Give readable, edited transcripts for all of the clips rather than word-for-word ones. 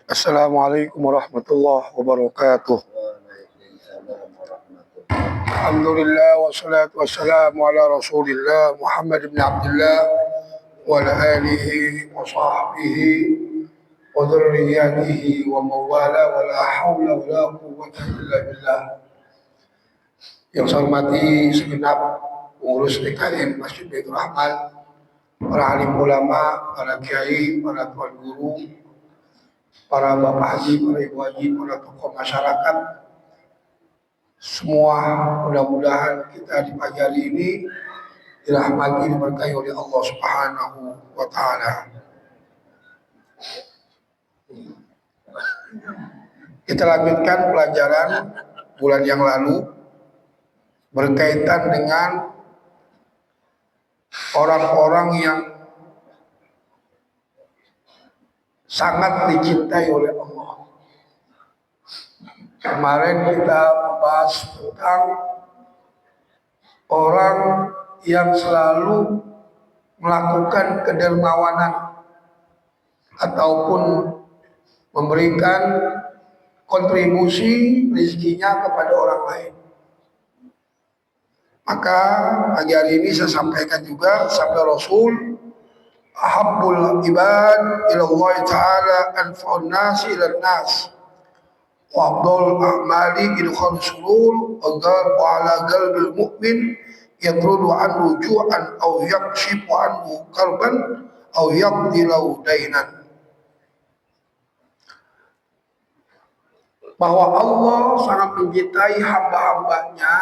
Assalamualaikum warahmatullahi wabarakatuh. Alhamdulillah wassalatu wassalamu ala Rasulillah Muhammad bin Abdullah wa ala alihi wa sahbihi wa dzurriyyatihi wa mawala wa la haula wa la quwwata illa billah. Yang saya hormati segenap pengurus DKM Masjid Baitur Rahman, para alim ulama, para kiai, para tuan guru, para bapak haji, para ibu haji, para tokoh masyarakat, semua mudah-mudahan kita di pagi hari ini dirahmati, diberkahi oleh Allah Subhanahu wa Ta'ala. Kita lanjutkan pelajaran bulan yang lalu berkaitan dengan orang-orang yang sangat dicintai oleh Allah. Kemarin kita membahas tentang orang yang selalu melakukan kedermawanan ataupun memberikan kontribusi rezekinya kepada orang lain. Maka pagi hari ini saya sampaikan juga sabda Rasul, ahabbul ibad ilallah ta'ala anfa'un nasi ilan nas wa afdal a'mali idkhal surur wa ala qalbil mu'min yatrudu anhu ju'an aw yakshifu anhu karban aw yaqdi lahu dainan. Bahwa Allah sangat mencintai hamba-hambanya,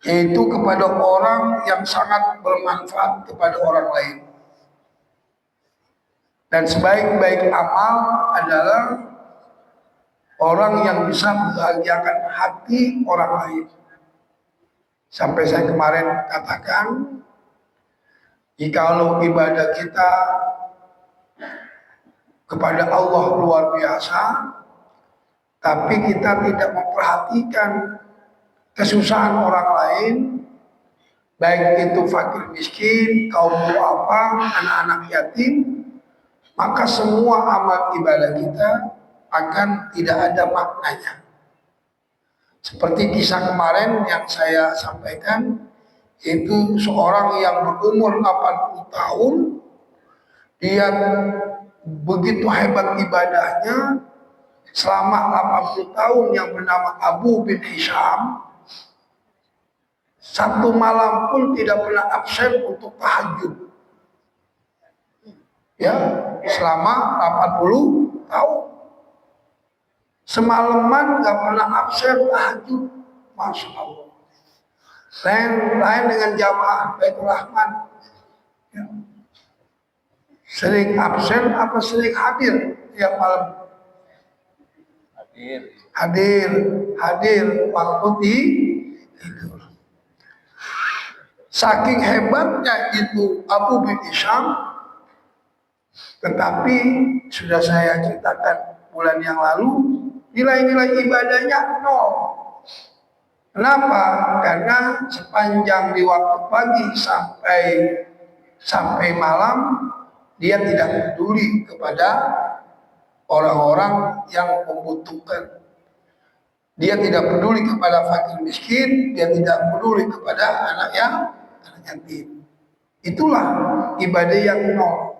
yaitu kepada orang yang sangat bermanfaat kepada orang lain. Dan sebaik-baik amal adalah orang yang bisa membahagiakan hati orang lain. Sampai saya kemarin katakan, jikalau ibadah kita kepada Allah luar biasa, tapi kita tidak memperhatikan kesusahan orang lain, baik itu fakir miskin, kaum duafa, anak-anak yatim, maka semua amal ibadah kita akan tidak ada maknanya. Seperti kisah kemarin yang saya sampaikan, itu seorang yang berumur 80 tahun, dia begitu hebat ibadahnya, selama 80 tahun, yang bernama Abu bin Hisham, satu malam pun tidak pernah absen untuk tahajud. Ya, selama 80 tahun. Semalaman gak pernah absen tahajud. Masya Allah. Lain dengan jamaah Baitur Rahman. Ya. Sering absen apa sering hadir tiap malam? Hadir waktu tidur. Saking hebatnya itu Abu bin Hisham, tetapi sudah saya ceritakan bulan yang lalu, nilai-nilai ibadahnya nol. Kenapa? Karena sepanjang di waktu pagi sampai malam, dia tidak peduli kepada orang-orang yang membutuhkan. Dia tidak peduli kepada fakir miskin, dia tidak peduli kepada anak yatim. Itulah ibadah yang nol.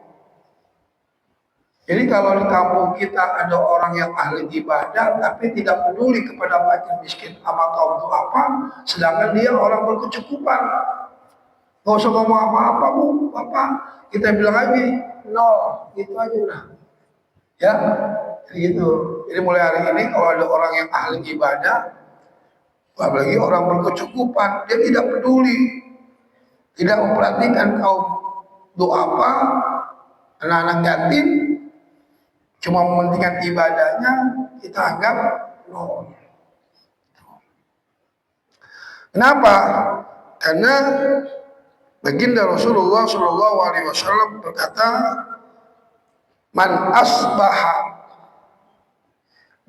Jadi kalau di kampung kita ada orang yang ahli ibadah tapi tidak peduli kepada fakir miskin sama kaum duafa, sedangkan dia orang berkecukupan. Gak usah ngomong apa-apa Bu, Bapak, kita bilang aja nol, gitu aja udah. Ya, gitu. Jadi mulai hari ini kalau ada orang yang ahli ibadah, apalagi orang berkecukupan, dia tidak peduli, tidak memperhatikan kaum duafa, anak-anak yatim, cuma mementingkan ibadahnya, kita anggap nol. Kenapa? Karena baginda Rasulullah SAW berkata, man asbaha,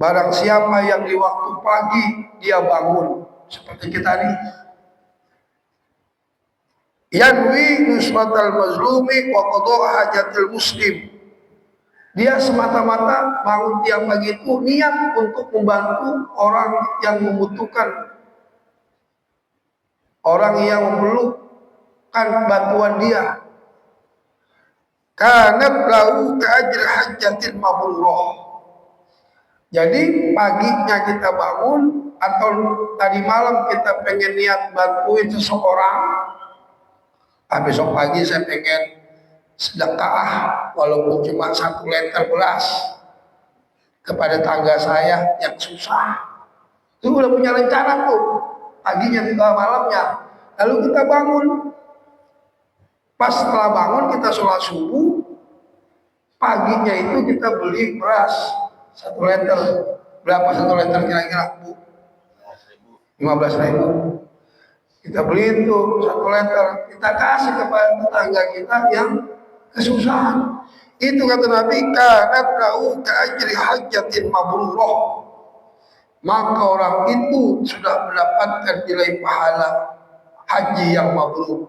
barang siapa yang di waktu pagi dia bangun seperti kita nih, yanwi nusratal mazlumi wa qada hajatil muslim, Dia semata-mata bangun tiap pagi itu niat untuk membantu orang yang membutuhkan, orang yang memerlukan bantuan dia. Kanat lahu ka'ajri hajjatin mabrurah. Jadi paginya kita bangun atau tadi malam kita pengen niat bantuin seseorang, besok pagi saya pengen sedekah walaupun cuma 1 liter beras kepada tangga saya yang susah. Itu udah punya rencana tuh paginya juga malamnya. Lalu kita bangun, pas setelah bangun kita sholat subuh, paginya itu kita beli beras 1 liter. Berapa 1 liter kira-kira, Bu? 15.000. Kita beli itu 1 liter, kita kasih kepada tetangga kita yang kesusahan. Itu kata Nabi, kanat lahu ka'ajri hajjatin mabrurah. Maka orang itu sudah mendapatkan nilai pahala haji yang mabrur.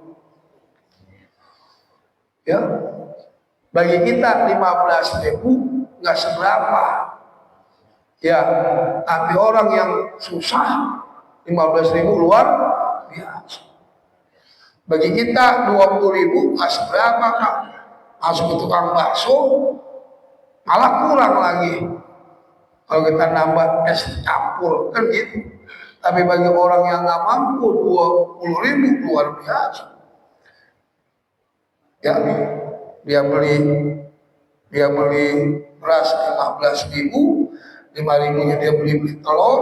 Ya, bagi kita 15.000 nggak seberapa. Ya, tapi orang yang susah 15.000 luar biasa. Bagi kita 20.000 nggak seberapa, Kak. Masuk ke tukang bakso malah kurang lagi kalau kita nambah es campur kan gitu. Tapi bagi orang yang nggak mampu 20.000 luar biasa. Ya, dia beli beras 15.000, 5.000-nya dia beli telur,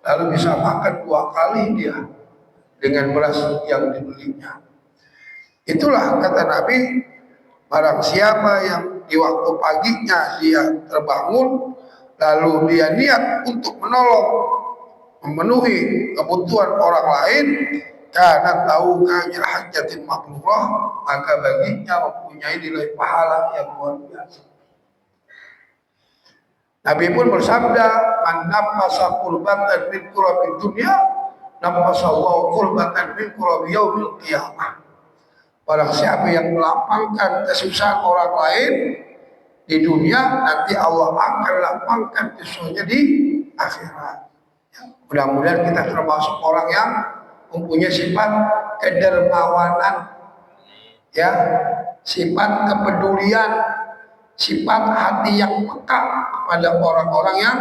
lalu bisa makan 2 kali dia dengan beras yang dibelinya. Itulah kata Nabi, barang siapa yang di waktu paginya dia terbangun, lalu dia niat untuk menolong, memenuhi kebutuhan orang lain, karena tahu kajir hajatin mabrurah, maka baginya mempunyai nilai pahala yang luar biasa. Nabi pun bersabda, man nafasa qurbatan min qurabi dunya, nafasa Allah qurbatan min qurabi yaumil qiyamah. Barang siapa yang melapangkan kesusahan orang lain di dunia, nanti Allah akan lapangkan kesusahannya di akhirat. Ya, mudah-mudahan kita termasuk orang yang mempunyai sifat kedermawanan, ya, sifat kepedulian, sifat hati yang peka kepada orang-orang yang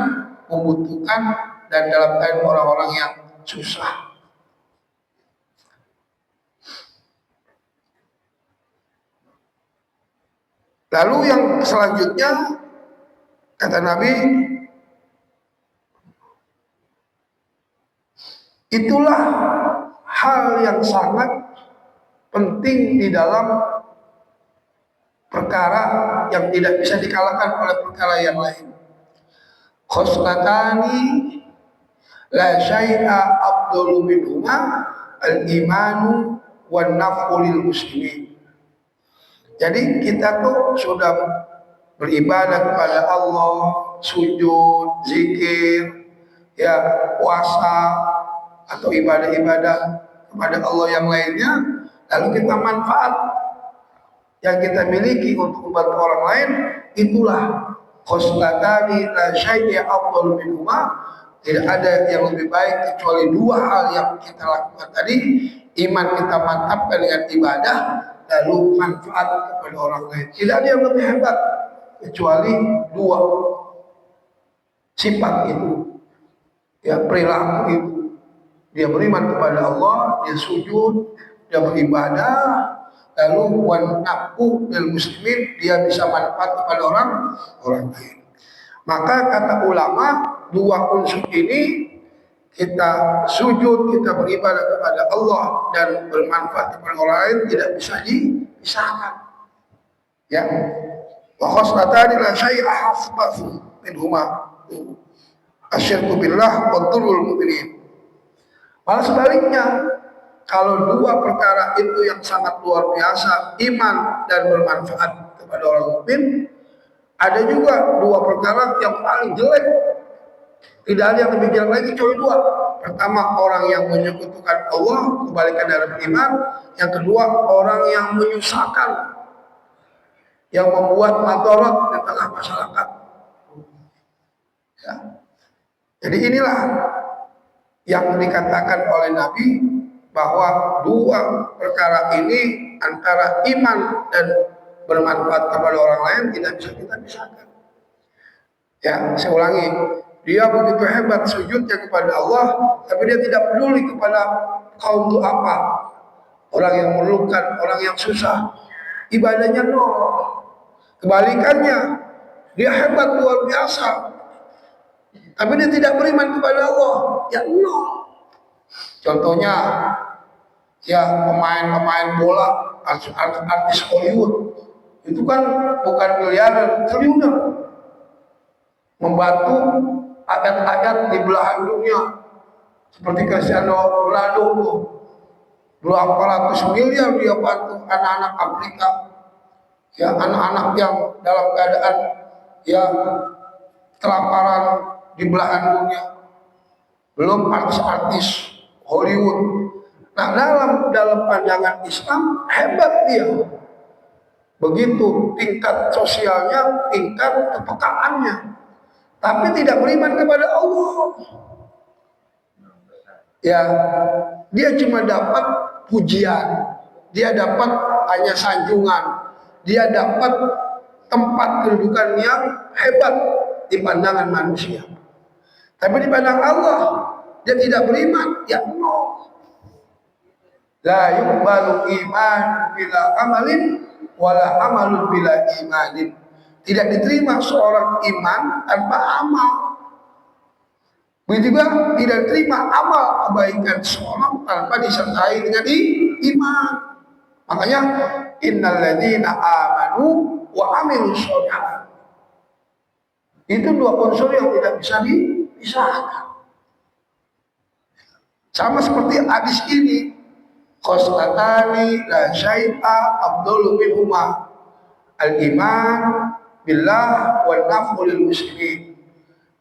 membutuhkan dan dalam keadaan orang-orang yang susah. Lalu yang selanjutnya kata Nabi, itulah hal yang sangat penting di dalam perkara yang tidak bisa dikalahkan oleh perkara yang lain. Khoslatani la syai'a afdalu minhuma al-imanu wan naf'u lil muslimin. Jadi kita tuh sudah beribadah kepada Allah, sujud, zikir, ya, puasa atau ibadah-ibadah kepada Allah yang lainnya, lalu kita manfaat yang kita miliki untuk membantu orang lain, itulah khoslatani la syai'a afdalu minhuma. Tidak ada yang lebih baik kecuali 2 hal yang kita lakukan tadi. Iman kita mantapkan dengan ibadah, lalu manfaat kepada orang lain. Tidak ada yang lebih hebat kecuali 2 sifat itu, ya, perilaku itu. Dia beriman kepada Allah, dia sujud, dia beribadah, lalu wan naf'u lil muslimin, dia bisa manfaat kepada orang lain. Maka kata ulama, 2 unsur ini, kita sujud, kita beribadah kepada Allah dan bermanfaat kepada orang lain, tidak bisa dipisahkan. Ya, wa khoslatani la syai'a hafbathu minhuma asyirku billah wa dhurrul mu'minin. Malah sebaliknya, kalau 2 perkara itu yang sangat luar biasa, iman dan bermanfaat kepada orang mukmin, ada juga 2 perkara yang paling jelek. Tidak ada yang lebih jelek lagi kecuali 2. Pertama, orang yang menyekutukan Allah, kebalikan dari beriman. Yang kedua, orang yang menyusahkan. yang membuat madorot di tengah masyarakat. Ya. Jadi inilah yang dikatakan oleh Nabi bahwa dua perkara ini antara iman dan bermanfaat kepada orang lain tidak bisa kita pisahkan. Ya, saya ulangi, dia begitu hebat sujudnya kepada Allah, tapi dia tidak peduli kepada kaum itu apa, orang yang memerlukan, orang yang susah, ibadahnya nol. Kebalikannya, dia hebat luar biasa, tapi dia tidak beriman kepada Allah, ya nol. Contohnya, ya pemain-pemain bola, artis Hollywood, itu kan bukan miliarder, triliuner, membantu ayat-ayat di belahan dunia, seperti Cristiano Ronaldo, berapa ratus miliar dia bantu anak-anak Afrika, ya anak-anak yang dalam keadaan ya kelaparan di belahan dunia, belum artis-artis Hollywood. Nah, dalam pandangan Islam hebat dia. Begitu tingkat sosialnya, tingkat kepekaannya, tapi tidak beriman kepada Allah. Ya, dia cuma dapat pujian, dia dapat hanya sanjungan, dia dapat tempat kedudukan yang hebat di pandangan manusia. Tapi di pandang Allah, dia tidak beriman, ya Allah. La yuqbalu iman bila amalin wala amalun bila imanin. Tidak diterima seorang iman tanpa amal. Begitu juga tidak diterima amal kebaikan seorang tanpa disertai dengan iman. Makanya innal ladzina amanu wa amilus sholihat. Itu dua unsur yang tidak bisa dipisahkan. Sama seperti hadis ini, khoslatani la syai'a abdul minhuma al-iman billah wa naf'u lil muslimin.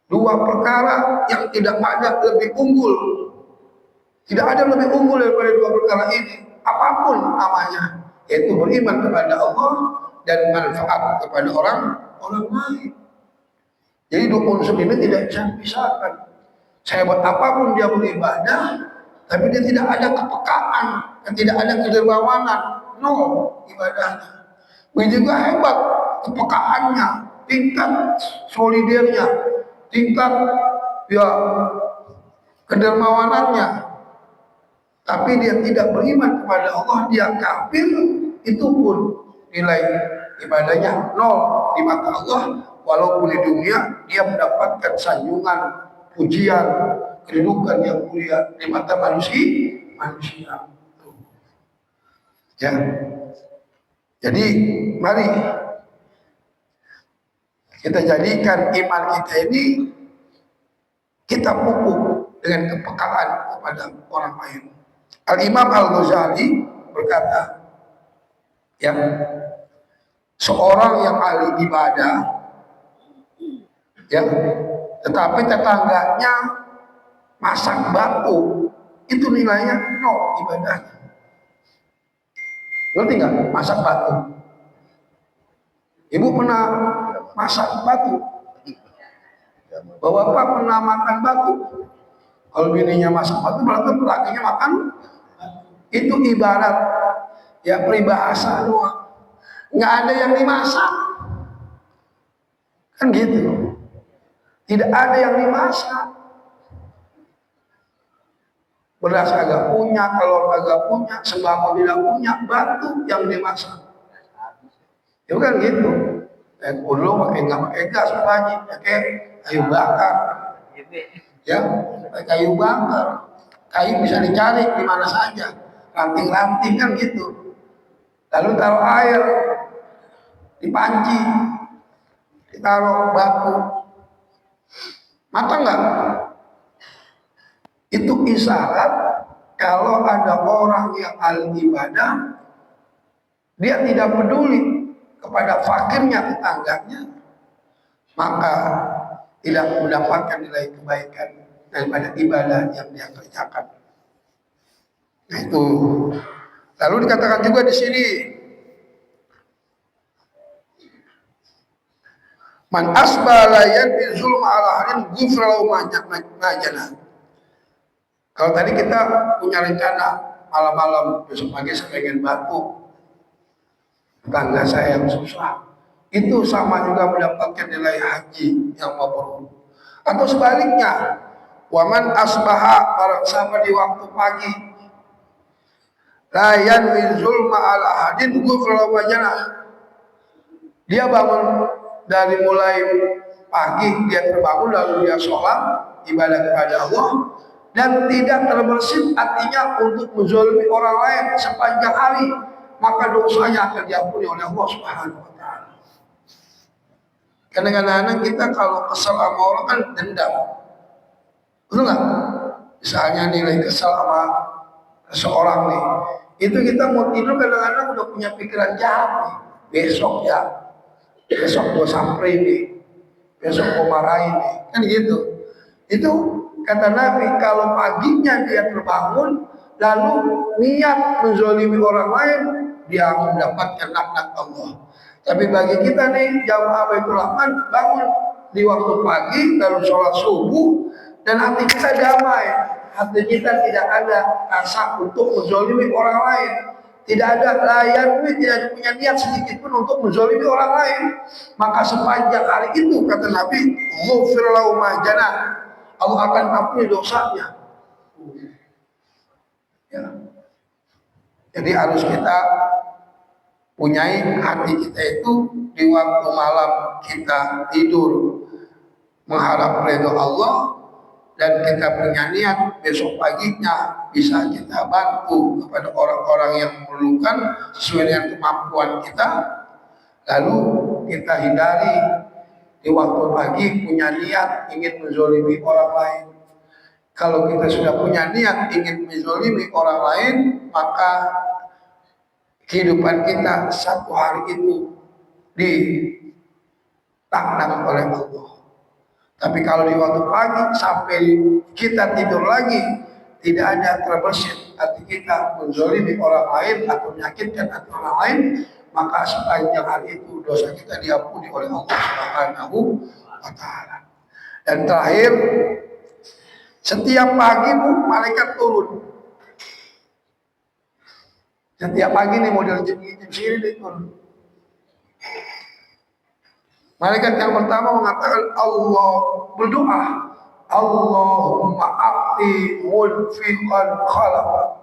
Dua perkara yang tidak ada lebih unggul, tidak ada lebih unggul daripada dua perkara ini, apapun namanya, yaitu beriman kepada Allah dan manfaat kepada orang lain. Jadi dua unsur ini tidak bisa dipisahkan. Sehebat apapun dia beribadah, tapi dia tidak ada kepekaan dan tidak ada kedermawanan, no ibadahnya. Begitu juga hebat kepekaannya, tingkat solidernya, tingkat ya kedermawanannya, tapi dia tidak beriman kepada Allah, dia kafir, itu pun nilai ibadahnya nol di mata Allah. Walaupun di dunia dia mendapatkan sanjungan, pujian, kedudukan yang mulia di mata manusia. Ya. Jadi mari kita jadikan iman kita ini kita pupuk dengan kepekaan kepada orang lain. Al-Imam Al-Ghazali berkata, ya, seorang yang ahli ibadah, ya, tetapi tetangganya masak batu, itu nilainya nol ibadahnya. Ngerti nggak masak batu? Ibu pernah masak batu? Bapak pernah makan batu? Kalau bininya masak batu, berarti lakinya makan. Itu ibarat ya peribahasa doang. Nggak ada yang dimasak. Kan gitu. Tidak ada yang dimasak. Beras agak punya, telur agak punya, sembako tidak punya, batu yang dimasak. Ya kan gitu. Dulu nggak pakai gas, pakai kayu bakar. Ya, pakai kayu bakar. Kayu bisa dicari di mana saja, ranting-ranting kan gitu. Lalu taruh air di panci, ditaruh batu. Matang nggak? Itu isyarat kalau ada orang yang ahli ibadah, dia tidak peduli kepada fakirnya tetangganya, maka tidak mendapatkan nilai kebaikan daripada ibadah yang dia kerjakan. Nah itu. Lalu dikatakan juga di sini, Man asbala yanfi zulma ala hadin ghufra lahu ma jana. Kalau tadi kita punya rencana malam-malam besok pagi saya pengen bantu tetangga saya yang susah, itu sama juga mendapatkan nilai haji yang mabrur. Atau sebaliknya, waman asbaha, barang siapa di waktu pagi la yanwi zulma ala hadin ghufra lahu ma jana, dia bangun dari mulai pagi, dia terbangun lalu dia sholat ibadah kepada Allah dan tidak terbersit, artinya untuk menzalimi orang lain sepanjang hari, maka dosanya akan diampuni oleh Allah Subhanahu wa taala. Kadang-kadang kita kalau kesal sama orang kan dendam, betul nggak? Misalnya nilai kesal sama seseorang nih, itu kita mau tidur kadang-kadang udah punya pikiran jahat nih, besok gue samperin nih, besok gue marahin nih, kan gitu. Itu kata Nabi, kalau paginya dia terbangun lalu niat menzalimi orang lain, dia akan mendapatkan laknat Allah. Tapi bagi kita nih jamaah Baitul Rahman, bangun di waktu pagi lalu sholat subuh dan hati kita damai, hati kita tidak ada rasa untuk menzalimi orang lain, tidak ada layan, tidak punya niat sedikit pun untuk menzalimi orang lain, maka sepanjang hari itu kata Nabi, ghufir lahu ma jana, Allah akan ampuni dosanya. Ya. Jadi harus kita punyai hati kita itu di waktu malam kita tidur mengharap ridho Allah, dan kita punya niat besok paginya bisa kita bantu kepada orang-orang yang memerlukan sesuai dengan kemampuan kita. Lalu kita hindari di waktu pagi punya niat ingin menzalimi orang lain. Kalau kita sudah punya niat ingin menzalimi orang lain, maka kehidupan kita satu hari itu dilaknat oleh Allah. Tapi kalau di waktu pagi sampai kita tidur lagi tidak ada terbersit hati kita menzalimi orang lain atau menyakitkan hati orang lain, maka sepanjang hari itu dosa kita diampuni oleh Allah Subhanahu wa taala. Dan terakhir, setiap pagi malaikat turun. Setiap pagi nih model jam sini turun. Malaikat yang pertama mengatakan Allah berdoa, Allahumma a'ti munfiqan khalaqa.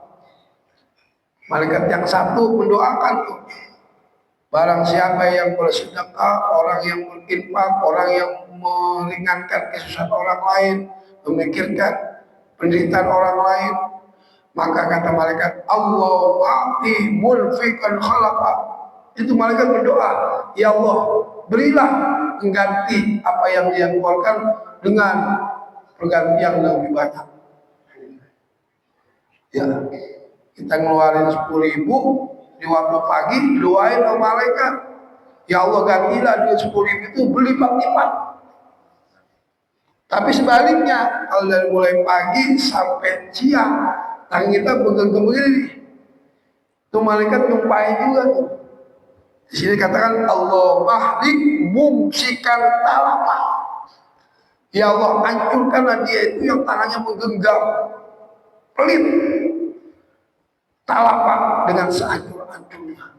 Malaikat yang satu mendoakan tuh, barang siapa yang bersedekah, orang yang berinfak, orang yang meringankan kesusahan orang lain, memikirkan penderitaan orang lain, maka kata malaikat Allahumma a'ti munfiqan khalaqa. Itu malaikat berdoa, ya Allah, berilah pengganti apa yang dia keluarkan dengan pergantian yang lebih banyak. Ya, kita ngeluarin 10.000 di waktu pagi, doain sama malaikat, ya Allah gantilah dia 10.000 itu berlipat-lipat. Tapi sebaliknya, kalau dari mulai pagi sampai siang, tangan kita pegang begini, itu malaikat nyumpahin juga tuh. Di sini katakan Allah mahlik mumsikan talapa. Ya Allah, hancurkanlah dia itu yang tangannya menggenggam pelit talapa dengan sehancur-hancurnya.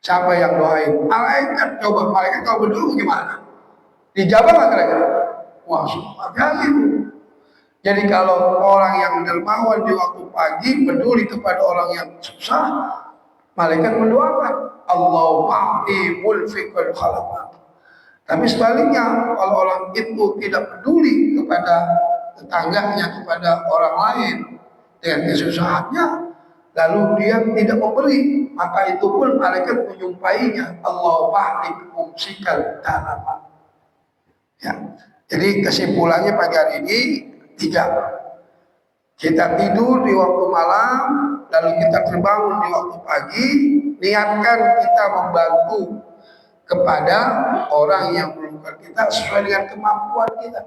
Siapa yang doain? Malaikat. Coba malaikat kau berdoa gimana? Dijawab nggak kira-kira? Wah, sekali itu. Jadi kalau orang yang dermawan di waktu pagi peduli kepada orang yang susah, malaikat mendoakan Allahumma a'ti munfiqan khalaqa. Tapi sebaliknya, kalau orang itu tidak peduli kepada tetangganya, kepada orang lain dengan kesusahannya, lalu dia tidak memberi, maka itu pun malaikat menyumpainya Allahumma a'ti mumsikan talapa. Ya. Jadi kesimpulannya pagi hari ini 3. Kita tidur di waktu malam, lalu kita terbangun di waktu pagi, niatkan kita membantu kepada orang yang memerlukan kita sesuai dengan kemampuan kita.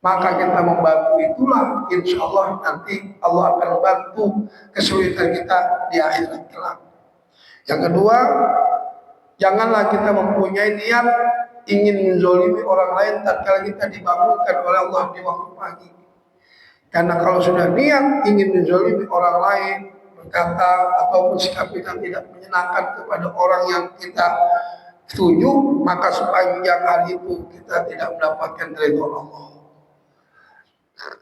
Maka kita membantu itulah, insya Allah nanti Allah akan membantu kesulitan kita di akhirat kelak. Yang kedua, janganlah kita mempunyai niat ingin menzolimi orang lain tatkala kita dibangunkan oleh Allah di waktu pagi. Karena kalau sudah niat ingin menzolimi orang lain, berkata ataupun sikap kita tidak menyenangkan kepada orang yang kita setuju, maka sepanjang hari itu kita tidak mendapatkan ridho Allah.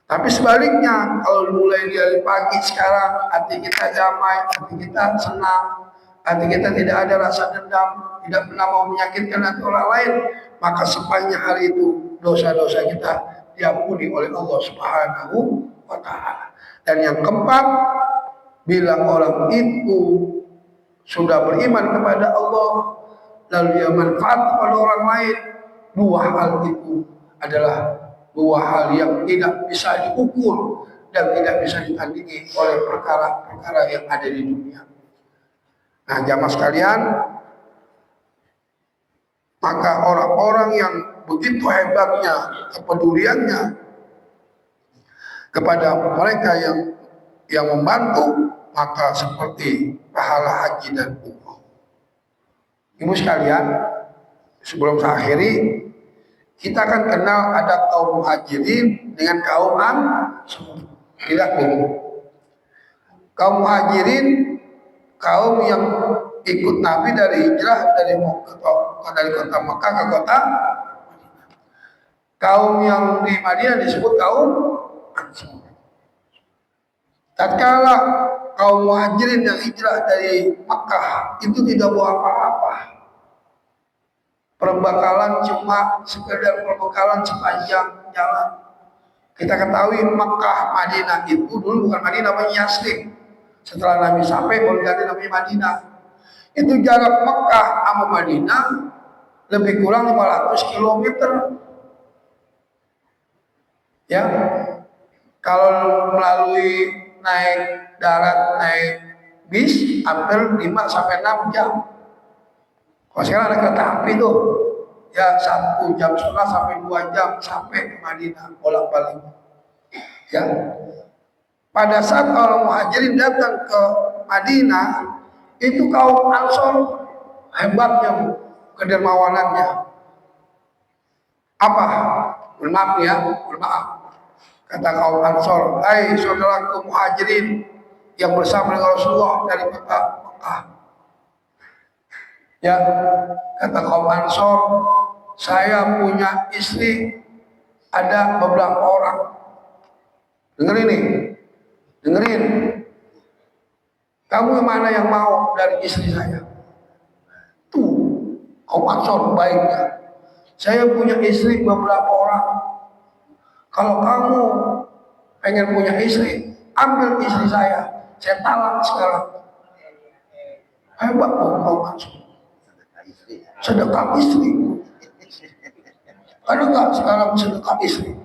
Tapi sebaliknya, kalau mulai dari pagi sekarang hati kita damai, hati kita senang, hati kita tidak ada rasa dendam, tidak pernah mau menyakitkan hati orang lain, maka sepanjang hari itu dosa-dosa kita diampuni oleh Allah Subhanahu wa Ta'ala. Dan yang keempat, bila orang itu sudah beriman kepada Allah, lalu dia manfaat kepada orang lain, dua hal itu adalah dua hal yang tidak bisa diukur dan tidak bisa ditandingi oleh perkara-perkara yang ada di dunia. Nah, jamaah sekalian, maka orang-orang yang begitu hebatnya kepeduliannya kepada mereka yang membantu, maka seperti pahala haji dan umroh. Ibu sekalian, sebelum saya akhiri, kita akan kenal ada kaum muhajirin dengan kaum ansor. Tidak Bu. Kaum muhajirin, kaum yang ikut Nabi dari hijrah dari kota Makkah ke kota Madinah. Kaum yang di Madinah disebut kaum ansor. Tatkala kaum muhajirin yang hijrah dari Makkah itu tidak bawa apa-apa. Perbekalan cuma sekedar perbekalan sepanjang jalan. Kita ketahui Makkah Madinah itu dulu bukan Madinah, namanya Yasrib. Setelah Nabi sampai baru ganti namanya Madinah. Itu jarak Makkah sama Madinah lebih kurang 500 km. Ya, kalau melalui naik darat, naik bis hampir 5 sampai 6 jam. Kalau sekarang ada kereta api tuh, ya 1,5 jam sampai 2 jam sampai ke Madinah bolak-balik. Ya, pada saat orang muhajirin datang ke Madinah, itu kaum ansor hebatnya, kedermawanannya. Apa? Bermaaf ya, bermaaf. Kata kaum ansor, hai saudaraku muhajirin yang bersama dengan Rasulullah dari kota Makkah. Ya, kata kaum ansor, saya punya istri ada beberapa orang. Dengerin nih, dengerin. Kamu yang mana yang mau dari istri saya? Tuh, kaum ansor baiknya. Saya punya istri beberapa orang. Kalau kamu pengen punya istri, ambil istri saya talak sekarang. Hebat loh kaum ansor. Sedekah istri. Ada nggak sekarang sedekah istri?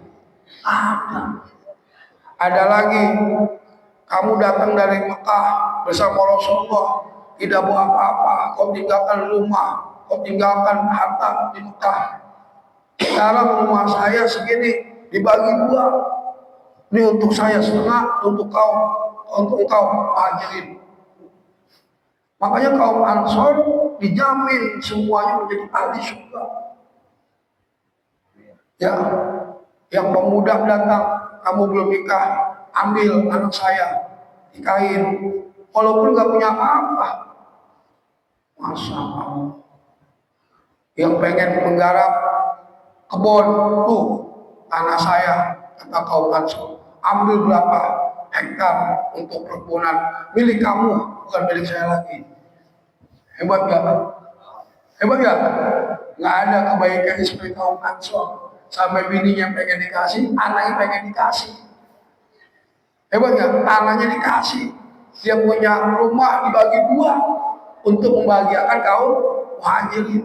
Ada. Ada lagi, kamu datang dari Mekah bersama Rasulullah, tidak bawa apa-apa, kau tinggalkan rumah, kau tinggalkan harta di Mekah. Sekarang rumah saya segini, dibagi 2. Ini untuk saya setengah, untuk kau muhajirin. Makanya kaum ansor dijamin semuanya menjadi ahli surga. Ya, yang pemuda datang, kamu belum nikah, ambil anak saya, nikahin, walaupun nggak punya apa-apa. Masya Allah. Yang pengen menggarap kebun, tuh tanah saya, kata kaum ansor, ambil berapa hektar untuk perkebunan, milik kamu, bukan milik saya lagi. Hebat gak? Hebat gak? Gak ada kebaikan seperti kaum ansor. Sampai bininya pengen dikasih, anaknya pengen dikasih. Hebat gak? Tanahnya dikasih. Dia punya rumah dibagi 2 untuk membahagiakan kaum muhajirin.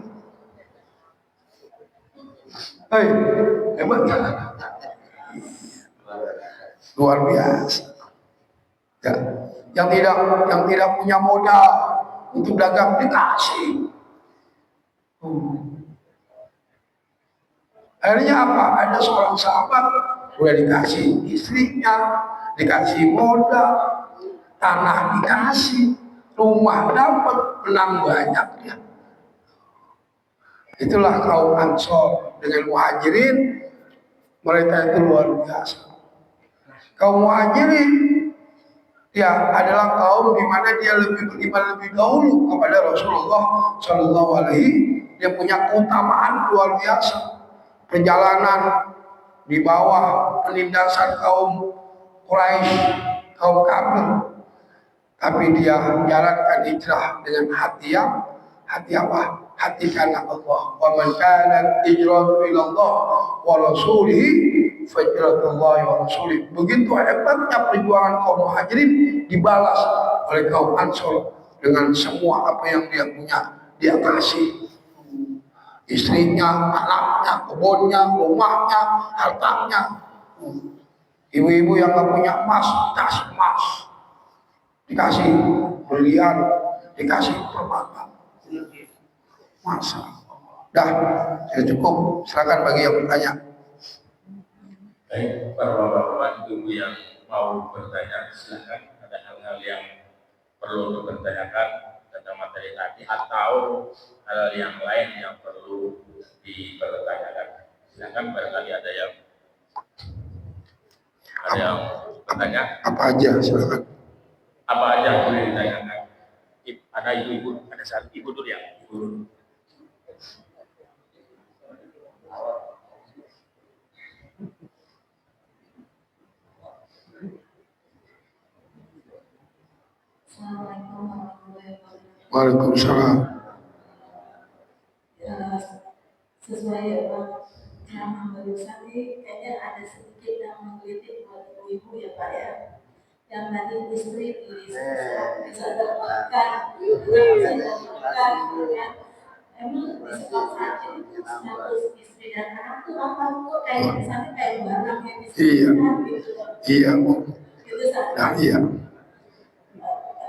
Hei, hebat gak? Luar biasa. Ya. Yang tidak punya modal untuk dagang dikasih. Akhirnya apa? Ada seorang sahabat udah dikasih istrinya, dikasih modal, tanah dikasih, rumah dapat, menang banyak dia. Itulah kaum Ansor dengan Muhajirin, mereka itu luar biasa. Kaum Muhajirin ya adalah kaum di mana dia lebih beriman lebih dahulu kepada Rasulullah Shallallahu Alaihi. Dia punya keutamaan luar biasa. Perjalanan di bawah penindasan kaum Quraisy, kaum kafir, tapi dia menjalankan hijrah dengan hati apa? Hati karena Allah. Wa man kana hijratuhu ila Allah wa rasulihi fajratullahi wa rasulih. Begitu hebatnya perjuangan kaum Muhajirin dibalas oleh kaum Ansor dengan semua apa yang dia punya, dia kasih. Istrinya, anaknya, kebunnya, rumahnya, hartanya. Ibu-ibu yang gak punya emas, dikasih emas, dikasih berlian, dikasih permata. Masa. Dah, saya cukup. Silakan bagi yang bertanya. Baik, para bapak-bapak ibu yang mau bertanya, silakan. Ada hal-hal yang perlu untuk bertanyakan tentang materi tadi atau hal yang lain yang perlu dipertanyakan. Silakan, barangkali ada yang bertanya. Apa aja, silakan. Apa aja yang boleh ditanyakan? Ada ibu-ibu, ada satu ibu dulu ya. Ibu. Assalamualaikum warahmatullahi wabarakatuh. Waalaikumsalam. Sesuai ceramah barusan ini, kayaknya ada sedikit yang menggelitik buat ibu-ibu ya Pak ya. Yang tadi istri bisa dapatkan, kan? Emang di sekolah saat itu status istri dan anak itu apa tuh kayak misalnya kayak barang yang bisa Iya, gitu. iya bu. Itu satu. Nah, iya.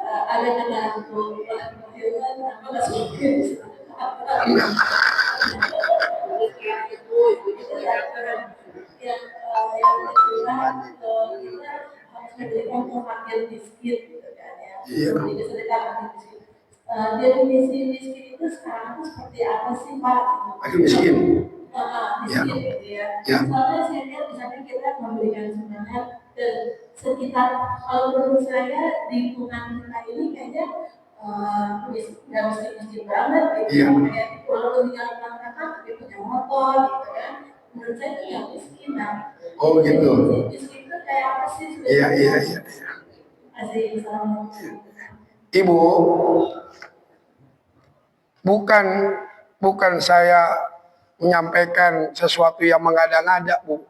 Ada kendaraan hewan apa nggak mungkin Enggak. yang kedua kita harus memberikan pemakai miskin gitu kan ya. Iya. Jadi sedekah miskin. Definisi miskin itu sekarang itu seperti apa sih Pak? Fakir miskin. Miskin gitu ya. Soalnya saya lihat misalnya kita memberikan sumbangan ke sekitar, kalau menurut saya lingkungan kita ini kayaknya nggak miskin banget gitu. Iya. Kayak walaupun tinggal kakak tapi punya motor gitu kan. Menurut saya itu yang miskin. Oh gitu. Miskin itu kayak apa sih? Iya. Assalamualaikum. Ibu, bukan saya menyampaikan sesuatu yang mengada-ngada, Bu,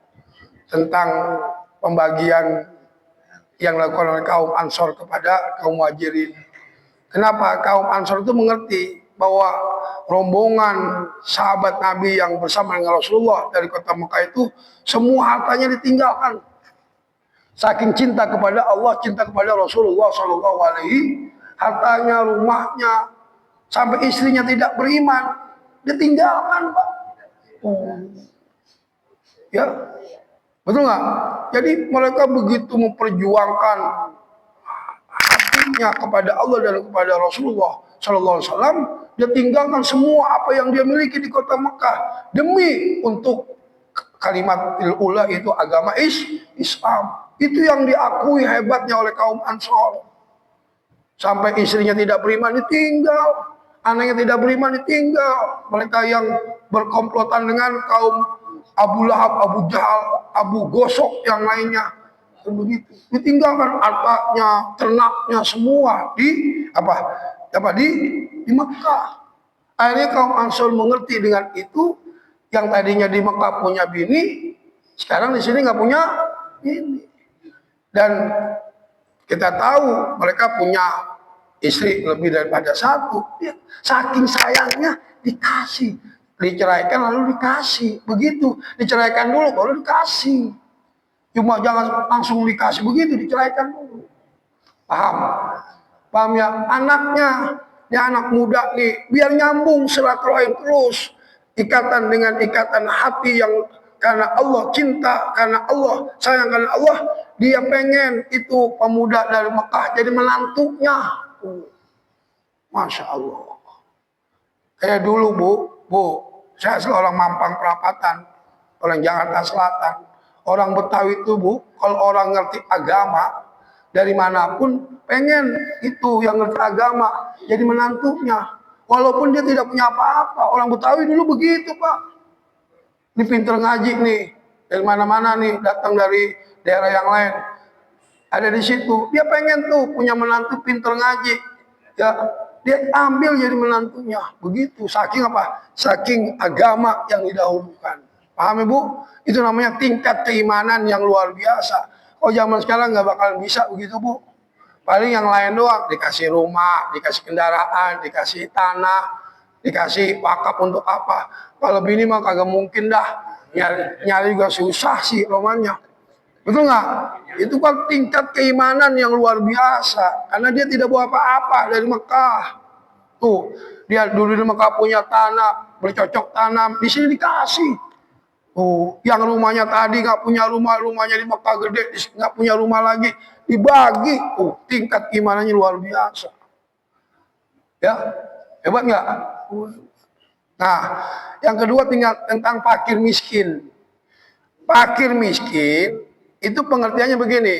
tentang pembagian yang dilakukan oleh kaum Ansor kepada kaum Muhajirin. Kenapa? Kaum Ansor itu mengerti bahwa rombongan sahabat Nabi yang bersama dengan Rasulullah dari kota Mekah itu semua hartanya ditinggalkan. Saking cinta kepada Allah, cinta kepada Rasulullah Shallallahu Alaihi, hartanya, rumahnya, sampai istrinya tidak beriman, ditinggalkan, Pak. Ya, betul nggak? Jadi mereka begitu memperjuangkan hatinya kepada Allah dan kepada Rasulullah Sallallahu Alaihi Wasallam, dia tinggalkan semua apa yang dia miliki di kota Mekah demi untuk kalimat ula, itu agama Islam. Itu yang diakui hebatnya oleh kaum Ansor. Sampai istrinya tidak beriman ditinggal, anaknya tidak beriman ditinggal. Mereka yang berkomplotan dengan kaum Abu Lahab, Abu Jahal, Abu Gosok yang lainnya, begitu ditinggalkan hartanya, ternaknya semua di Mekah. Akhirnya kaum Ansor mengerti dengan itu, yang tadinya di Mekah punya bini, sekarang di sini nggak punya bini. Dan kita tahu mereka punya istri lebih daripada satu. Saking sayangnya dikasih, diceraikan lalu dikasih, begitu diceraikan dulu baru dikasih. Cuma jangan langsung dikasih begitu, diceraikan dulu. Paham ya? Anaknya, ya anak muda nih, biar nyambung silaturahim terus, ikatan dengan ikatan hati yang karena Allah, cinta karena Allah, sayang karena Allah, dia pengen itu pemuda dari Mekah jadi menantunya. Masya Allah. Kayak dulu Bu, Saya asli orang Mampang Perapatan, orang Jakarta Selatan. Orang Betawi itu Bu, kalau orang ngerti agama dari manapun pengen itu yang ngerti agama jadi menantunya. Walaupun dia tidak punya apa-apa. Orang Betawi dulu begitu Pak. Ini pinter ngaji nih, dari mana-mana nih, datang dari daerah yang lain. Ada di situ, dia pengen tuh punya menantu pinter ngaji. Ya, dia ambil jadi menantunya. Begitu, saking apa? Saking agama yang didahulukan. Paham Ibu? Itu namanya tingkat keimanan yang luar biasa. Oh zaman sekarang nggak bakal bisa begitu Bu. Paling yang lain doang, dikasih rumah, dikasih kendaraan, dikasih tanah, dikasih wakaf untuk apa. Kalau bini mah kagak mungkin dah. Nyari juga susah sih romannya. Betul nggak? Itu kan tingkat keimanan yang luar biasa. Karena dia tidak bawa apa-apa dari Mekah. Tuh, dia dulu di Mekah punya tanah, bercocok tanam, di sini dikasih. Oh, yang rumahnya tadi nggak punya rumah, rumahnya di Mekah gede, nggak punya rumah lagi, dibagi. Oh, tingkat imanannya luar biasa. Ya, hebat nggak? Nah, yang kedua tinggal tentang fakir miskin. Fakir miskin itu pengertiannya begini.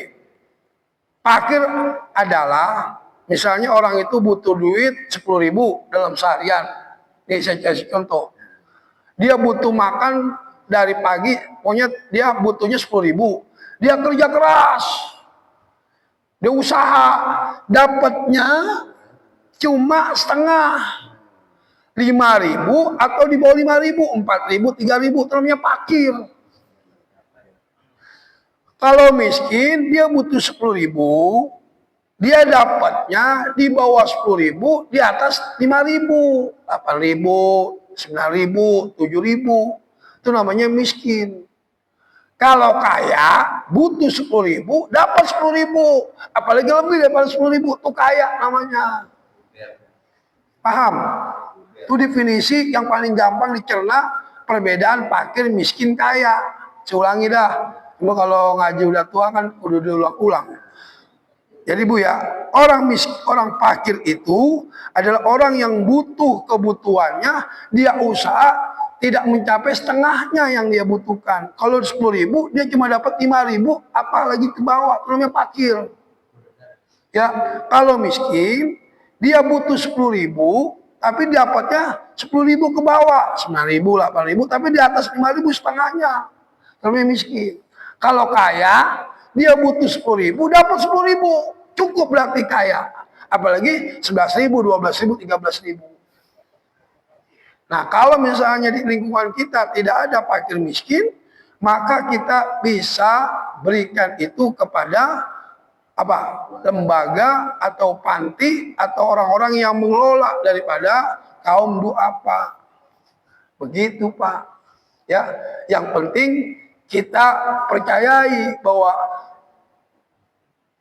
Fakir adalah misalnya orang itu butuh duit 10.000 dalam seharian. Ini saya kasih contoh. Dia butuh makan dari pagi, pokoknya dia butuhnya 10.000. Dia kerja keras, dia usaha, dapatnya cuma setengah, 5.000 atau di bawah 5.000, 4.000, 3.000, itu namanya fakir. Kalau miskin dia butuh 10.000, dia dapatnya di bawah 10.000, di atas 5.000, 8.000, 9.000, 7.000. Itu namanya miskin. Kalau kaya butuh 10.000, dapat 10.000, apalagi lebih daripada 10.000, itu kaya namanya. Paham? Itu definisi yang paling gampang dicerna perbedaan fakir, miskin, kaya. Saya ulangi dah. Cuma kalau ngaji udah tua kan udah diulang-ulang. Jadi Bu ya, orang fakir itu adalah orang yang butuh kebutuhannya, dia usaha tidak mencapai setengahnya yang dia butuhkan. Kalau 10.000 dia cuma dapat 5.000, apalagi ke bawah, itu namanya fakir. Ya, kalau miskin dia butuh 10.000, tapi dapatnya 10.000 ke bawah, 9.000, 8.000, tapi di atas 5.000 setengahnya, itu namanya miskin. Kalau kaya dia butuh 10.000, dapat 10.000, cukup berarti kaya. Apalagi 11.000, 12.000, 13.000. Nah, kalau misalnya di lingkungan kita tidak ada fakir miskin, maka kita bisa berikan itu kepada apa? Lembaga atau panti atau orang-orang yang mengelola daripada kaum duafa. Begitu, Pak. Ya, yang penting kita percayai bahwa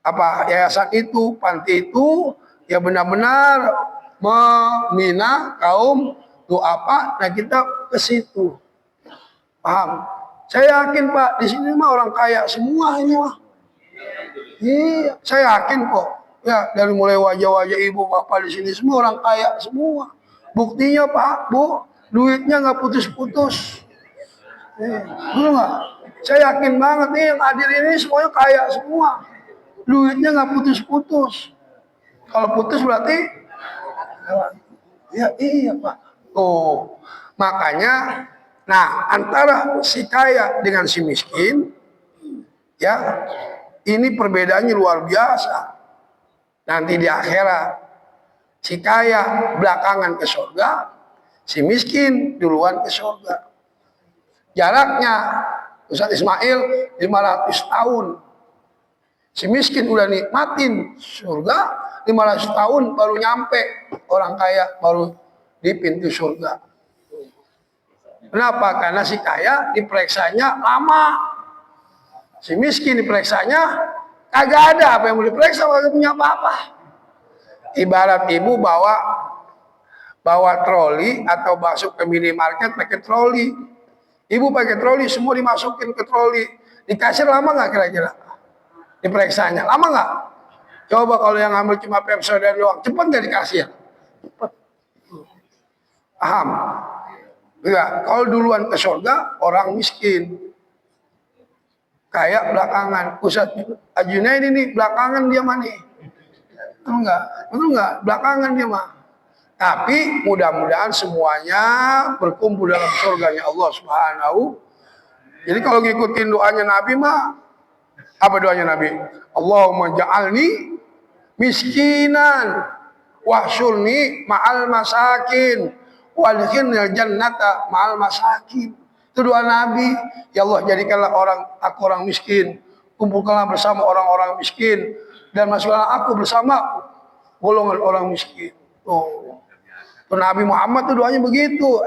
apa yayasan itu, panti itu ya benar-benar membina kaum duafa, nah kita ke situ. Paham? Saya yakin Pak, di sini mah orang kaya semua ini mah. Iya, saya yakin kok. Ya, dari mulai wajah-wajah ibu bapak di sini semua orang kaya semua. Buktinya Pak, Bu, duitnya nggak putus-putus. Betul nggak? Saya yakin banget nih yang hadir ini semuanya kaya semua. Duitnya nggak putus-putus. Kalau putus berarti, ya iya Pak. Oh, makanya, nah antara si kaya dengan si miskin, ya ini perbedaannya luar biasa. Nanti di akhirat, si kaya belakangan ke surga, si miskin duluan ke surga. Jaraknya Ustaz Ismail 500 tahun. Si miskin udah nikmatin surga 500 tahun baru nyampe, orang kaya baru di pintu surga. Kenapa? Karena si kaya diperiksanya lama. Si miskin diperiksanya kagak ada apa yang mau diperiksa, kagak punya apa-apa. Ibarat ibu bawa troli atau masuk ke minimarket pakai troli. Ibu pakai troli, semua dimasukin ke troli. Di kasir lama nggak kira-kira? Diperiksanya lama nggak? Coba kalau yang ambil cuma Pepsodent doang, cepet nggak di kasir? Cepet. Paham? Enggak, kalau duluan ke surga orang miskin. Kayak belakangan. Ustaz Ajunaid ini belakangan dia mah nih. Betul enggak? Betul enggak? Belakangan dia mah. Tapi mudah-mudahan semuanya berkumpul dalam surganya Allah Subhanahu. Jadi kalau ngikutin doanya Nabi mah, apa doanya Nabi? Allahumma ja'alni miskinan wahsyurni ma'al masakin wadkhilnil jannata ma'al masakin. Itu doa Nabi. Ya Allah, jadikanlah aku orang miskin, kumpulkanlah bersama orang-orang miskin, dan masukkanlah aku bersama golongan orang miskin. Tuh Nabi Muhammad tuh doanya begitu.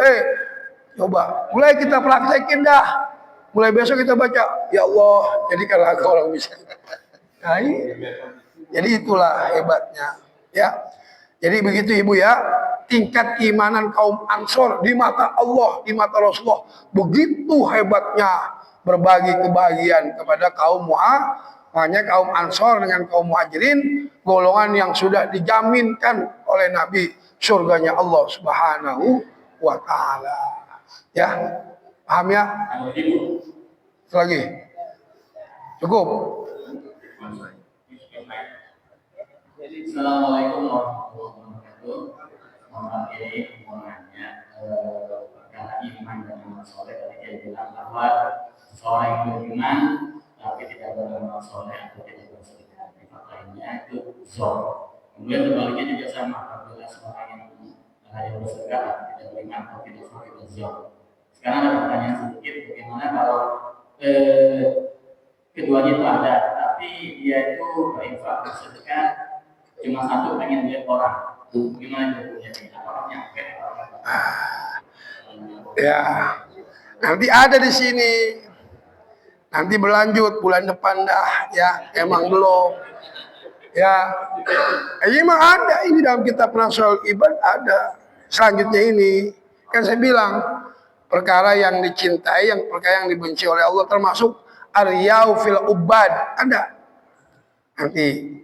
Coba mulai kita praktekin dah. Mulai besok kita baca, ya Allah, jadikanlah aku orang miskin. Nah, jadi itulah hebatnya, ya. Jadi begitu Ibu ya, tingkat keimanan kaum Ansor di mata Allah, di mata Rasulullah, begitu hebatnya berbagi kebahagiaan kepada kaum makanya kaum Ansor dengan kaum Muhajirin, golongan yang sudah dijaminkan oleh Nabi surganya Allah Subhanahu wa Ta'ala. Ya, paham ya? Lagi, cukup. Assalamualaikum warahmatullahi wabarakatuh. Mohon ini hubungannya perkara iman dan amal soleh. Tadi dia bilang bahwa seorang yang beriman tapi tidak beramal soleh atau tidak bersedekah, lainnya itu zor. Kemudian sebaliknya juga sama, apabila seorang yang hanya bersedekah tidak beriman atau tidak soleh itu zor. Sekarang ada pertanyaan sedikit, bagaimana kalau keduanya itu ada, tapi dia itu berinfak bersedekah cuma satu pengen lihat orang, gimana itu? Apakah nyampe? Ya, nanti ada di sini. Nanti berlanjut bulan depan dah, ya. Emang belum. Ya, ini mah ada ini dalam kitab Nasul Ibad ada. Selanjutnya ini, kan saya bilang perkara yang dicintai, yang perkara yang dibenci oleh Allah termasuk aryau fil ubad ada. Nanti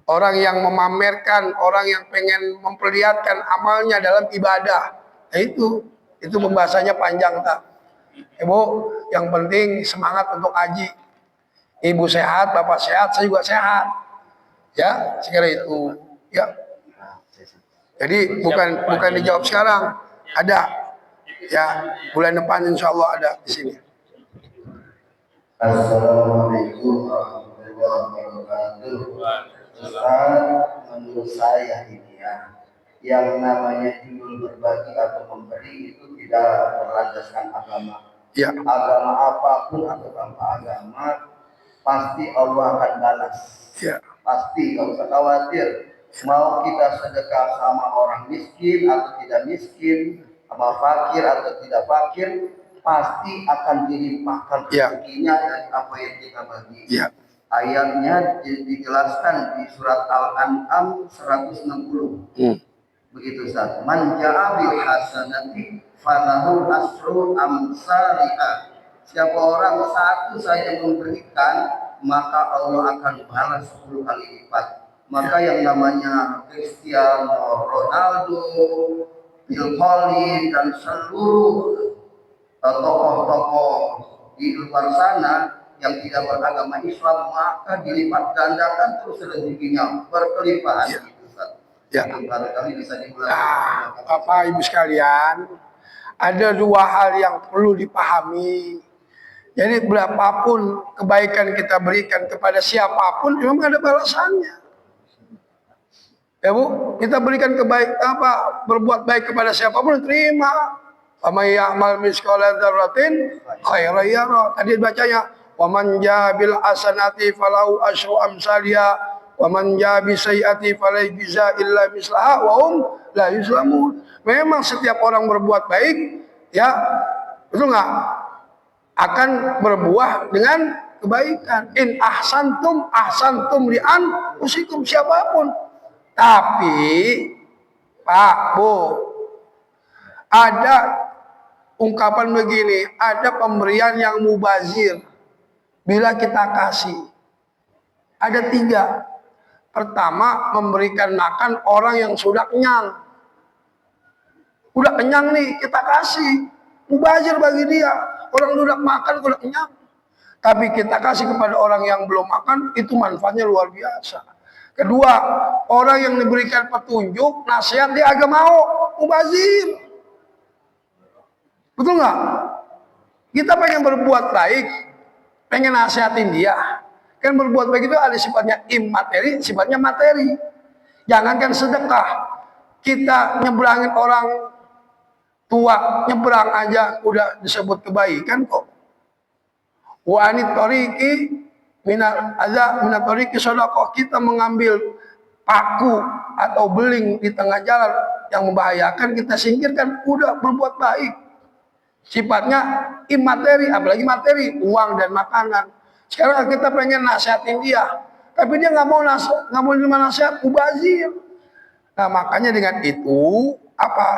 orang yang memamerkan, orang yang pengen memperlihatkan amalnya dalam ibadah, nah itu pembahasannya panjang tak. Ibu, yang penting semangat untuk haji. Ibu sehat, bapak sehat, saya juga sehat. Ya, sekira itu. Ya. Jadi bukan dijawab sekarang, ada. Ya, bulan depan insya Allah ada di sini. Assalamualaikum warahmatullahi wabarakatuh. Menurut saya ini ya, yang namanya judul berbagi atau memberi itu tidak berlandaskan agama. Ya. Agama apapun atau tanpa agama, pasti Allah akan balas. Ya. Pasti, gak usah khawatir. Mau kita sedekah sama orang miskin atau tidak miskin, sama fakir atau tidak fakir, pasti akan dilimpahkan rezekinya dari apa yang kita bagi. Ya. Ayatnya dijelaskan di surat Al-An'am 160. Begitu Ustaz. Man ja'a bil hasanati falahu asru amsalihha. Siapa orang satu saja memberikan, maka Allah akan balas 10 kali lipat. Maka yang namanya Cristiano Ronaldo, Bill Collins dan seluruh tokoh-tokoh di luar sana yang tidak beragama Islam, maka dilipat gandakan terus rezekinya berkelimpahan. Ya. Kali bisa Bapak Ibu sekalian, ada dua hal yang perlu dipahami. Jadi berapapun kebaikan kita berikan kepada siapapun, memang ada balasannya. Ya Bu, kita berikan berbuat baik kepada siapapun, terima. Faman ya'mal mithqala dzarratin khairan yarah. Tadi bacanya wa man jabil hasanati falahu asyru amsalha wa man jabi sayyiati falaysa illa mislaha wa hum la yuzlamun. Memang setiap orang berbuat baik, ya, betul enggak? Akan berbuah dengan kebaikan. In ahsantum ahsantum li anfusikum, siapapun. Tapi Pak, Bu, ada ungkapan begini, ada pemberian yang mubazir. Bila kita kasih, ada 3. Pertama, memberikan makan orang yang sudah kenyang. Udah kenyang nih, kita kasih. Mubazir bagi dia. Orang udah makan, udah kenyang. Tapi kita kasih kepada orang yang belum makan, itu manfaatnya luar biasa. Kedua, orang yang diberikan petunjuk, nasihat dia agak mau. Mubazir. Betul nggak? Kita pengen berbuat baik, pengen nasihatin dia. Kan berbuat baik itu ada sifatnya imateri, sifatnya materi. Jangankan sedekah, kita nyebrangin orang tua, nyebrang aja udah disebut kebaikan kok. Wa anit tariqi minat tariqi sedekah, kita mengambil paku atau beling di tengah jalan yang membahayakan, kita singkirkan, udah berbuat baik. Sifatnya imateri, apalagi materi, uang dan makanan. Sekarang kita pengen nasihatin dia, tapi dia nggak mau terima nasihat, mubazir. Nah makanya dengan itu apa?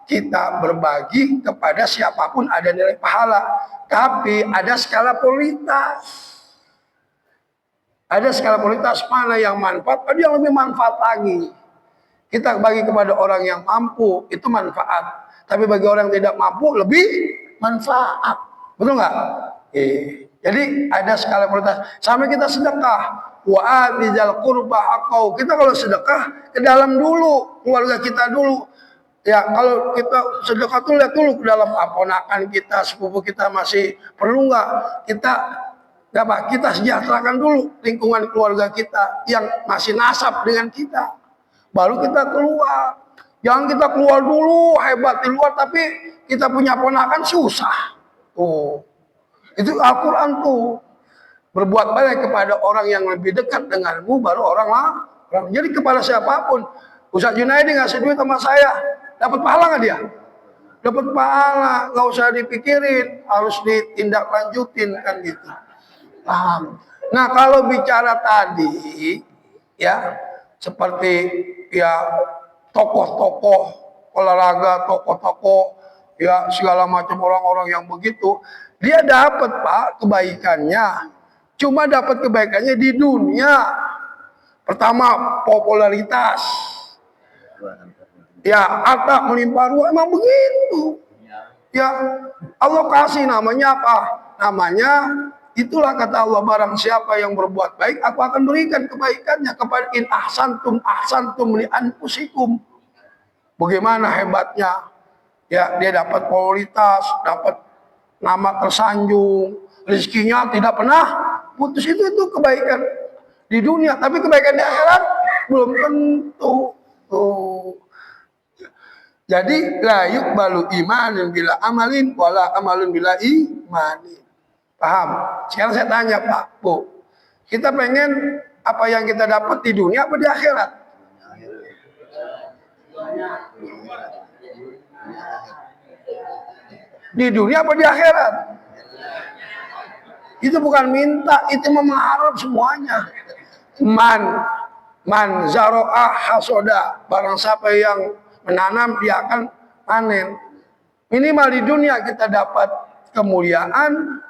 Kita berbagi kepada siapapun ada nilai pahala, tapi ada skala prioritas. Ada skala prioritas, mana yang manfaat, ada yang lebih manfaat lagi. Kita bagi kepada orang yang mampu, itu manfaat. Tapi bagi orang yang tidak mampu, lebih manfaat. Betul nggak? Jadi ada skala prioritas. Sampai kita sedekah. Wa adzal qurba haqqau. Kita kalau sedekah ke dalam dulu, keluarga kita dulu. Ya, kalau kita sedekah tuh lihat dulu ke dalam ponakan kita, sepupu kita masih perlu nggak? Kita sejahterakan dulu lingkungan keluarga kita yang masih nasab dengan kita. Baru kita keluar. Jangan kita keluar dulu hebat di luar, tapi kita punya ponakan susah. Itu Al-Quran tuh. Berbuat baik kepada orang yang lebih dekat denganmu, baru orang lah. Jadi kepada siapapun. Ustaz Junaidi ngasih duit sama saya, dapat pahala nggak dia? Dapat pahala, nggak usah dipikirin, harus ditindaklanjutin kan gitu. Paham? Nah kalau bicara tadi, ya seperti ya tokoh-tokoh olahraga, tokoh-tokoh, ya segala macam orang-orang yang begitu, dia dapat Pak kebaikannya. Cuma dapat kebaikannya di dunia. Pertama popularitas. Ya harta melimpah ruah, emang begitu. Ya Allah kasih namanya apa? Namanya itulah kata Allah, barang siapa yang berbuat baik, aku akan berikan kebaikannya kepada in ahsantum li anfusikum. Bagaimana hebatnya? Ya dia dapat popularitas, dapat nama tersanjung, rezekinya tidak pernah putus, itu kebaikan di dunia, tapi kebaikan di akhirat belum tentu. Jadi la yuqbalu imanun bila amalin wala amalun bila imanin. Paham? Sekarang saya tanya Pak, Bu, kita pengen apa yang kita dapat di dunia apa di akhirat? Di dunia apa di akhirat? Itu bukan minta, itu mengharap semuanya. Man zaro'ah hasoda, barang siapa yang menanam dia akan panen. Minimal di dunia kita dapat kemuliaan,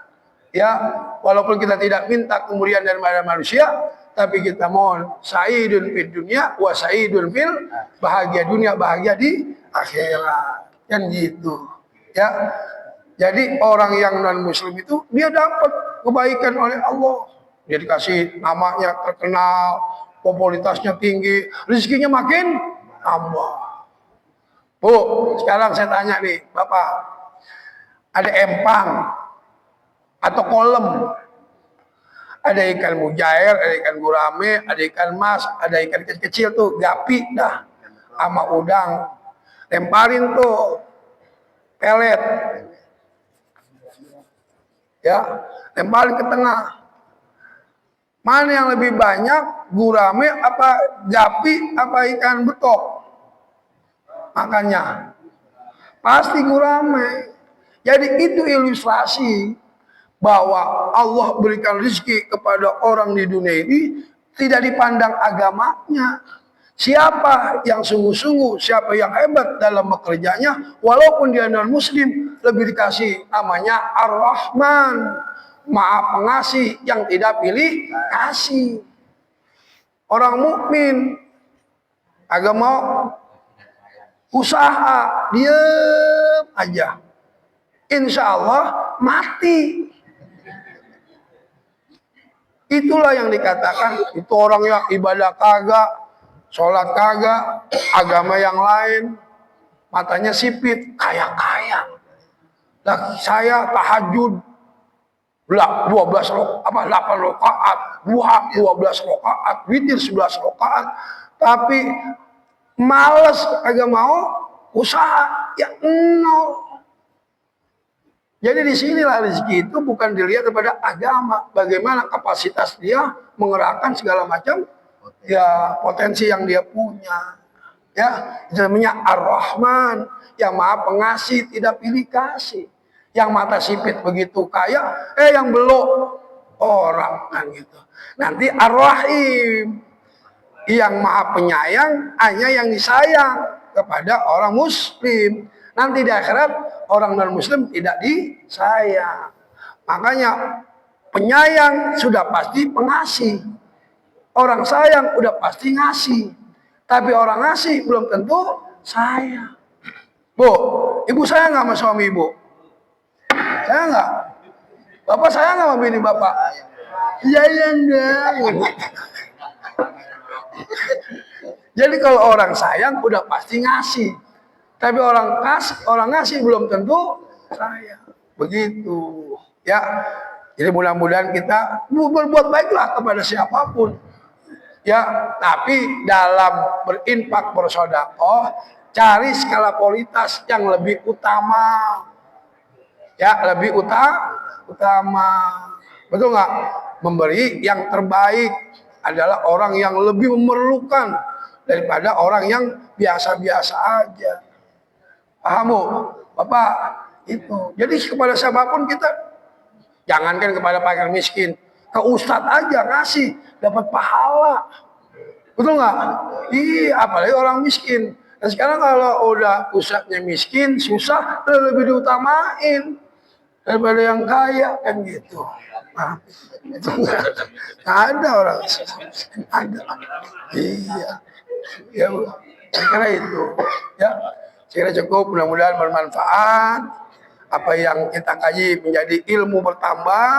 ya walaupun kita tidak minta kemuliaan dari manusia, tapi kita mohon sa'idun fid dunya wa sa'idun fil, bahagia dunia, bahagia di akhirat. Kan gitu. Ya. Jadi orang yang non muslim itu dia dapat kebaikan oleh Allah. Dia dikasih namanya terkenal, popularitasnya tinggi, rezekinya makin tambah. Bu, sekarang saya tanya nih, Bapak, ada empang atau kolam, ada ikan mujair, ada ikan gurame, ada ikan mas, ada ikan kecil-kecil tuh, gapi dah, sama udang, lemparin tuh pelet, ya, lemparin ke tengah. Mana yang lebih banyak, gurame apa gapi apa ikan betok? Makannya pasti gurame. Jadi itu ilustrasi bahwa Allah berikan rezeki kepada orang di dunia ini tidak dipandang agamanya. Siapa yang sungguh-sungguh, siapa yang hebat dalam bekerjanya, walaupun dia non muslim, lebih dikasih namanya Ar-Rahman, Maha Pengasih, yang tidak pilih kasih. Orang mukmin agak mau usaha, diam aja. insya Allah mati. Itulah yang dikatakan itu orang yang ibadah kagak, sholat kagak, agama yang lain, matanya sipit, kaya-kaya. Nah, saya tahajud 12 8 rakaat, duha 12 rakaat, witir 11 rakaat, tapi males kagak mau usaha ya nol. Jadi disinilah rezeki itu bukan dilihat kepada agama, bagaimana kapasitas dia mengerahkan segala macam ya potensi yang dia punya. Ya, namanya Ar-Rahman, yang Maha Pengasih, tidak pilih kasih. Yang mata sipit begitu kaya, yang belok orang kan gitu. Nanti Ar-Rahim, yang Maha Penyayang, hanya yang disayang kepada orang Muslim. Nanti di akhirat orang non-Muslim tidak disayang. Makanya penyayang sudah pasti pengasih. Orang sayang udah pasti ngasih. Tapi orang ngasih belum tentu sayang. Bu, ibu sayang nggak sama suami ibu? Sayang nggak? Bapak sayang nggak sama bini bapak? Sayang dong. Jadi kalau orang sayang udah pasti ngasih. Tapi orang ngasih belum tentu sayang. Begitu. Ya. Jadi mudah-mudahan kita berbuat baiklah kepada siapapun. Ya, tapi dalam berinfak bersedekah cari skala kualitas yang lebih utama. Ya, lebih utama. Betul nggak? Memberi yang terbaik adalah orang yang lebih memerlukan daripada orang yang biasa-biasa aja. Paham, Bu? Bapak? Itu. Jadi kepada siapapun kita, jangankan kepada fakir miskin, ke ustadz aja ngasih, dapat pahala. Betul nggak? Iya, apalagi orang miskin. Dan sekarang kalau udah ustadznya miskin, susah, lebih diutamain daripada yang kaya, kan gitu. Nah, itu nggak ada orang ada. Iya. Ya, saya kira itu. Ya. Saya kira cukup, mudah-mudahan bermanfaat. Apa yang kita kaji menjadi ilmu bertambah,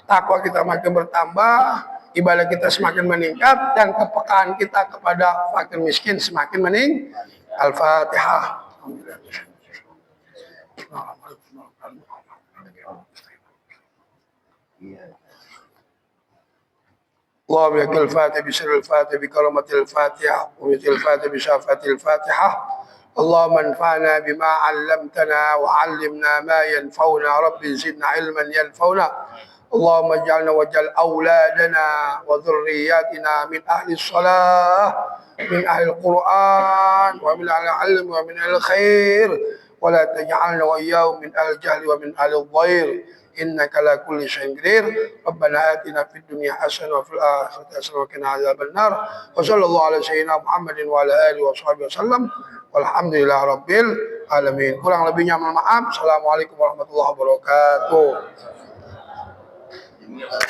takwa kita makin bertambah, ibadah kita semakin meningkat, dan kepekaan kita kepada fakir miskin semakin meningkat. Al-Fatihah. اللهم يكن الفاتح بسر الفاتح بكرمة الفاتحة ومثل الفاتح بشافة الفاتحة. اللهم انفعنا بما علمتنا وعلمنا ما ينفعنا رب زدنا علما ينفعنا. اللهم اجعلنا واجعل أولادنا وذرياتنا من أهل الصلاة من أهل القرآن ومن أهل العلم ومن أهل الخير ولا تجعلنا وإياهم من أهل الجهل ومن أهل الضير إنك على كل شيء قدير. ربنا آتنا في الدنيا حسنة وفي الآخرة حسنة وقنا عذاب النار. وصلى الله على سيدنا محمد وعلى آله وصحبه وسلم والحمد لله رب العالمين. Kurang lebihnya mohon maaf. Assalamualaikum warahmatullahi wabarakatuh.